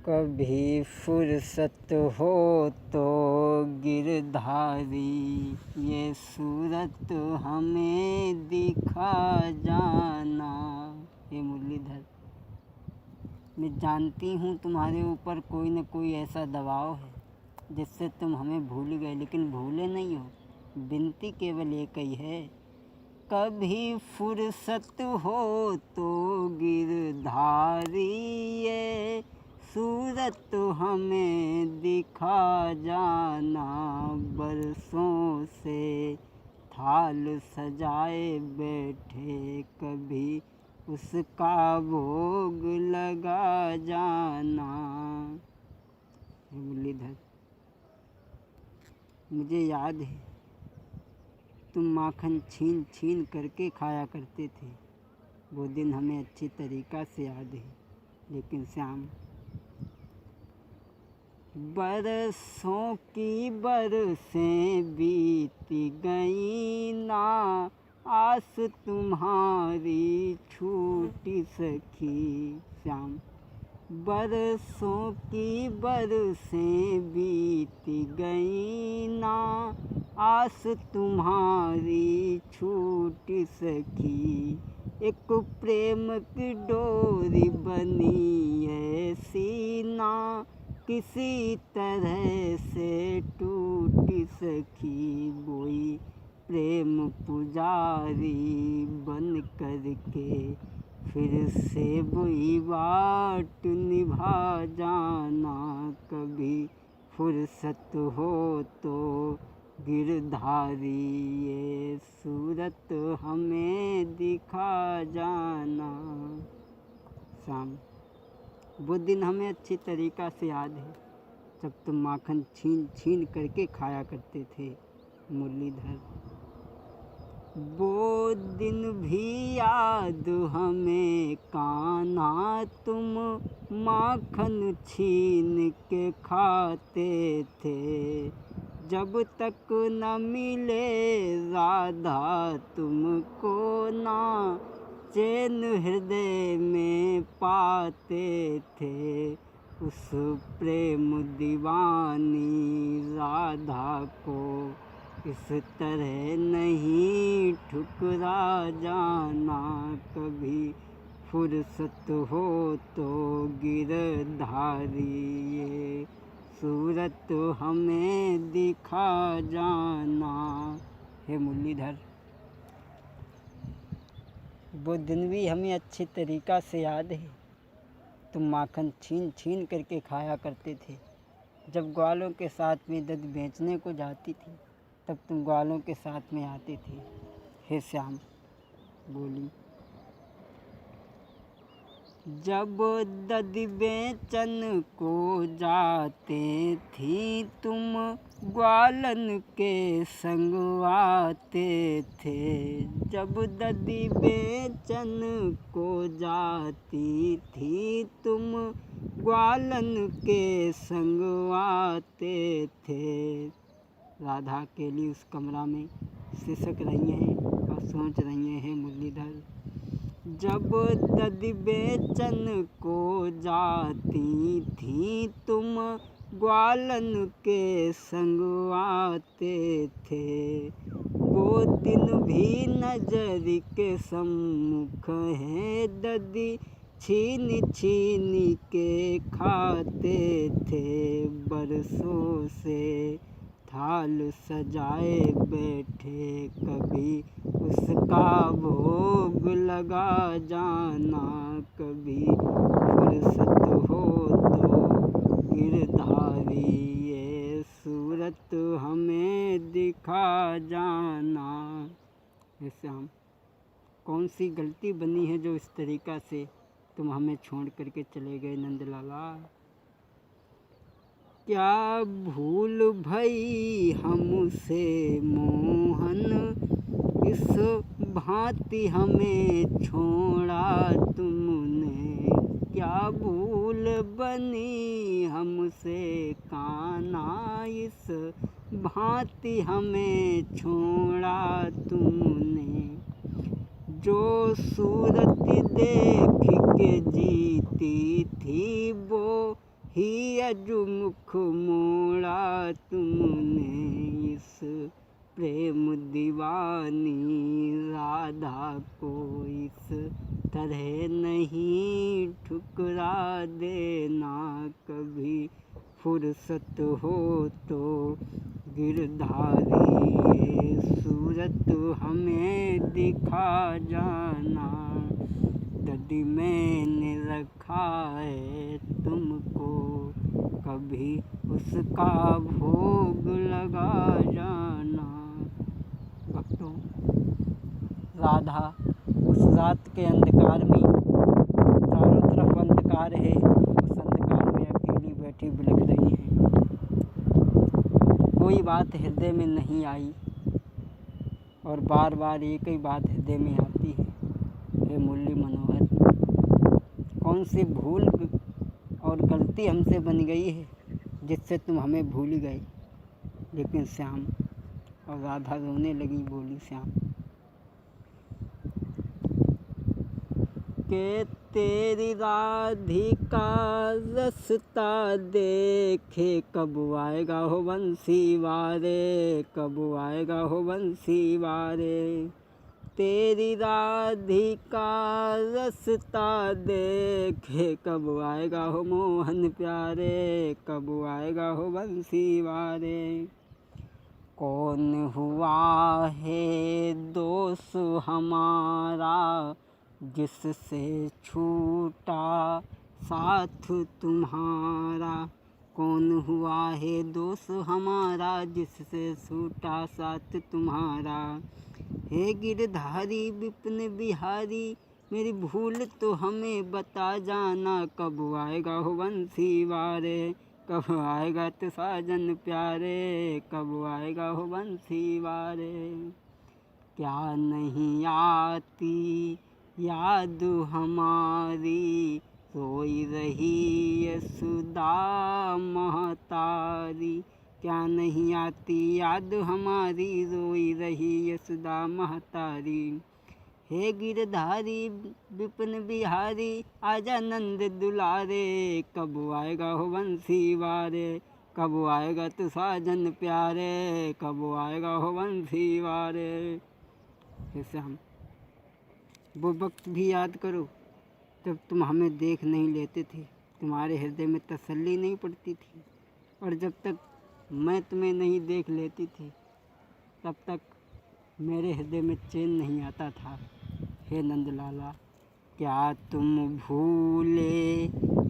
कभी फुर्सत हो तो गिरधारी ये सूरत हमें दिखा जाना। हे मुरलीधर, मैं जानती हूँ तुम्हारे ऊपर कोई न कोई ऐसा दबाव है जिससे तुम हमें भूल गए, लेकिन भूले नहीं हो। विनती केवल एक ही है, कभी फुर्सत हो तो गिरधारी ये सूरत हमें दिखा जाना। बरसों से थाल सजाए बैठे, कभी उसका भोग लगा जाना। मुरलीधर, मुझे याद है तुम माखन छीन छीन करके खाया करते थे। वो दिन हमें अच्छी तरीक़ा से याद है। लेकिन श्याम, बरसों की बरसें बीत गई ना, आस तुम्हारी छूटी सखी। श्याम, बरसों की बरसें बीत गई ना, आस तुम्हारी छूटी सखी। एक प्रेम की डोरी बनी ऐसी ना, किसी तरह से टूटी सखी। वही प्रेम पुजारी बन कर के फिर से वही बाट निभा जाना। कभी फुर्सत हो तो गिरधारी ये सूरत हमें दिखा जाना। शाम, वो दिन हमें अच्छी तरीक़ा से याद है जब तुम माखन छीन छीन करके खाया करते थे। मुरलीधर, वो दिन भी याद हमें कान्हा, तुम माखन छीन के खाते थे। जब तक न मिले राधा तुमको ना, चैन हृदय में पाते थे। उस प्रेम दीवानी राधा को इस तरह नहीं ठुकरा जाना। कभी फुर्सत हो तो गिरधारी ये सूरत हमें दिखा जाना। हे मुरलीधर, वो दिन भी हमें अच्छी तरीक़ा से याद है। तुम माखन छीन छीन करके खाया करते थे। जब ग्वालों के साथ में दूध बेचने को जाती थी, तब तुम ग्वालों के साथ में आते थे। हे श्याम, बोली, जब दूध बेचन को जाते थी तुम ग्वालन के संग आते थे। जब दूध बेचन को जाती थी तुम ग्वालन के संग आते थे। राधा अकेली उस कमरा में सिसक रही हैं और सोच रही हैं। मुरलीधर, जब दूध बेचन को जाती थी तुम ग्वालन के संग आते थे। वो दिन भी नजर के सम्मुख है, ददी छीन छीन के खाते थे। बरसों से थाल सजाए बैठे, कभी उसका भोग लगा जाना। कभी फुर्सत हो तो गिरधारी ये सूरत हमें दिखा जाना। ऐसे हम कौन सी गलती बनी है जो इस तरीक़ा से तुम हमें छोड़ करके चले गए नंदलाला? क्या भूल भई हमसे मोहन, इस भांति हमें छोड़ा तुमने। क्या भूल बनी हमसे कान्हा, इस भांति हमें छोड़ा तुमने। जो सूरत देख के जीती थी वो ही अजु मुख मोड़ा तुमने इस प्रेम दीवानी राधा को इस तरह नहीं ठुकरा देना कभी फुर्सत हो तो गिरधारी ये सूरत हमें दिखा जाना दर्द मैंने रखा है तुमको कभी उसका भोग लगा जाना। भक्तों, राधा उस रात के अंधकार में, चारों तरफ अंधकार है, उस अंधकार में अकेली बैठी बिलख रही है। कोई बात हृदय में नहीं आई और बार बार एक ही बात हृदय में आती है, हे मुरली मनोहर, कौन सी भूल और गलती हमसे बन गई है जिससे तुम हमें भूल गए। लेकिन श्याम, और राधा रोने लगी, बोली श्याम के तेरी राधिका रसता देखे कब आएगा हो बंसी वारे, कब आएगा हो बंसी वारे। तेरी राधिका रसता देखे कब आएगा हो मोहन प्यारे, कब आएगा हो बंसी वारे। कौन हुआ है दोस्त हमारा जिससे छूटा साथ तुम्हारा, कौन हुआ है दोस्त हमारा जिससे छूटा साथ तुम्हारा। हे गिरधारी विपिन बिहारी मेरी भूल तो हमें बता जाना कब आएगा हो बंसी वारे, कब आएगा तो साजन प्यारे, कब आएगा हो बंसी वारे। क्या नहीं आती याद हमारी रोई रही यशोदा महतारी, क्या नहीं आती याद हमारी रोई रही यशोदा महतारी। हे गिरधारी विपिन बिहारी आजा नंद दुलारे, कब आएगा हो बंसी वारे, कब आएगा तो साजन प्यारे, कब आएगा हो बंसी वारे। ऐसे हम वो वक्त भी याद करो जब तुम हमें देख नहीं लेते थे, तुम्हारे हृदय में तसल्ली नहीं पड़ती थी, और जब तक मैं तुम्हें नहीं देख लेती थी तब तक मेरे हृदय में चैन नहीं आता था। हे नंदलाला, क्या तुम भूले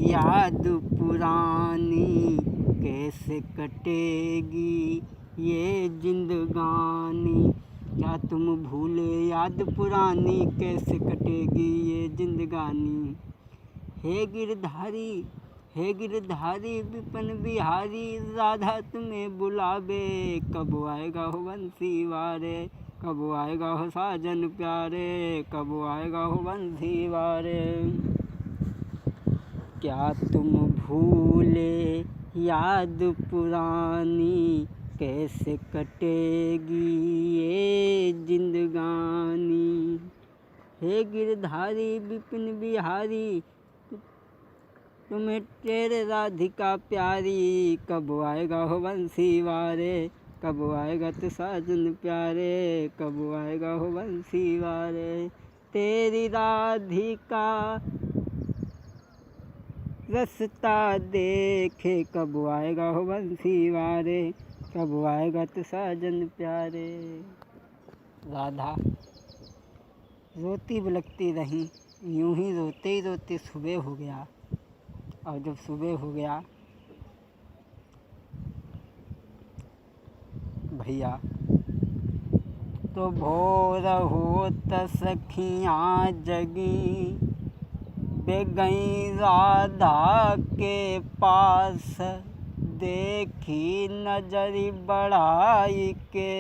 याद पुरानी कैसे कटेगी ये जिंदगानी, क्या तुम भूले याद पुरानी कैसे कटेगी ये जिंदगानी। हे गिरधारी विपिन बिहारी राधा तुम्हें बुलावे, कब आएगा हो बंसी वारे, कब आएगा हो साजन प्यारे, कब आएगा हो बंसी वारे। क्या तुम भूले याद पुरानी कैसे कटेगी ये जिंदगानी। हे गिरधारी विपिन बिहारी तुम्हें तेरे राधिका प्यारी, कब आएगा हो बंसी वारे, कब आएगा तो साजन प्यारे, कब आएगा हो बंसी वारे। तेरी राधिका रसता देखे कब आएगा हो बंसी वारे, कब आएगा तो साजन प्यारे। राधा रोती बिलखती रही, यूं ही रोते सुबह हो गया, और जब सुबह हो गया भैया तो भोर होत सखियाँ जगी, वे गई राधा के पास, देखी नजरी बढ़ाई के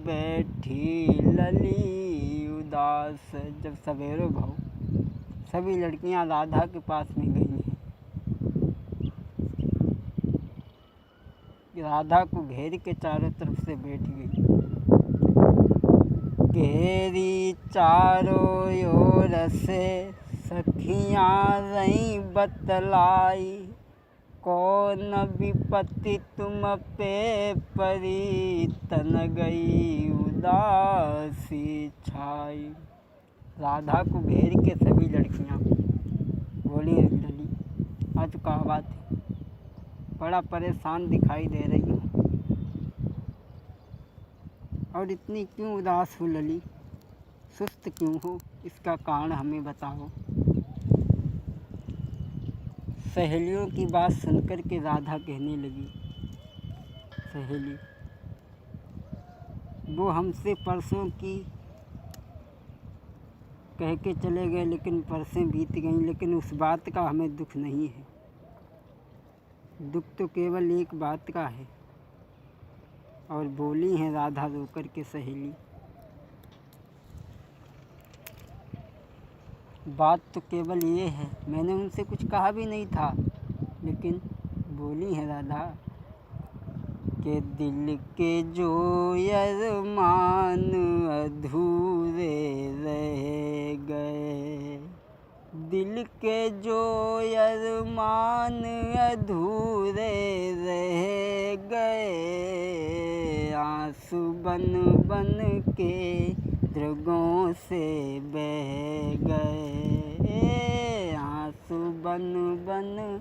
बैठी लली उदास। जब सवेरे भाव सभी लड़कियां राधा के पास में गई हैं, राधा को घेर के चारों तरफ से बैठ गई। घेरी चारों ओर से सखियां रही बतलाई, कौन विपत्ति तुम पे परी, तन गई उदासी छाई। राधा को घेर के सभी लड़कियां बोली, लली आज क्या बात है, बड़ा परेशान दिखाई दे रही हो और इतनी क्यों उदास हो लली, सुस्त क्यों हो, इसका कारण हमें बताओ। सहेलियों की बात सुनकर के राधा कहने लगी, सहेली वो हमसे परसों की कह के चले गए, लेकिन परसें बीत गईं, लेकिन उस बात का हमें दुख नहीं है। दुख तो केवल एक बात का है। और बोली हैं राधा रो कर के सहेली, बात तो केवल ये है, मैंने उनसे कुछ कहा भी नहीं था, लेकिन बोली हैं राधा के दिल के जो अरमान अधूरे रह गए, दिल के जो अरमान अधूरे रह गए, आंसू बन बन के दृगों से बह गए, आंसू बन बन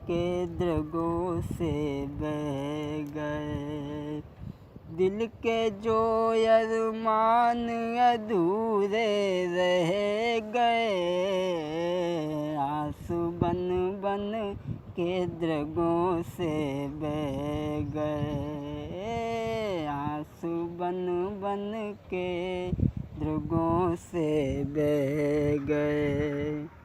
के दृगों से बह गए, दिल के जो अरमान अधूरे रह गए, आंसू बन बन के दृगों से बह गए, आंसू बन बन के दृगों से बह गए।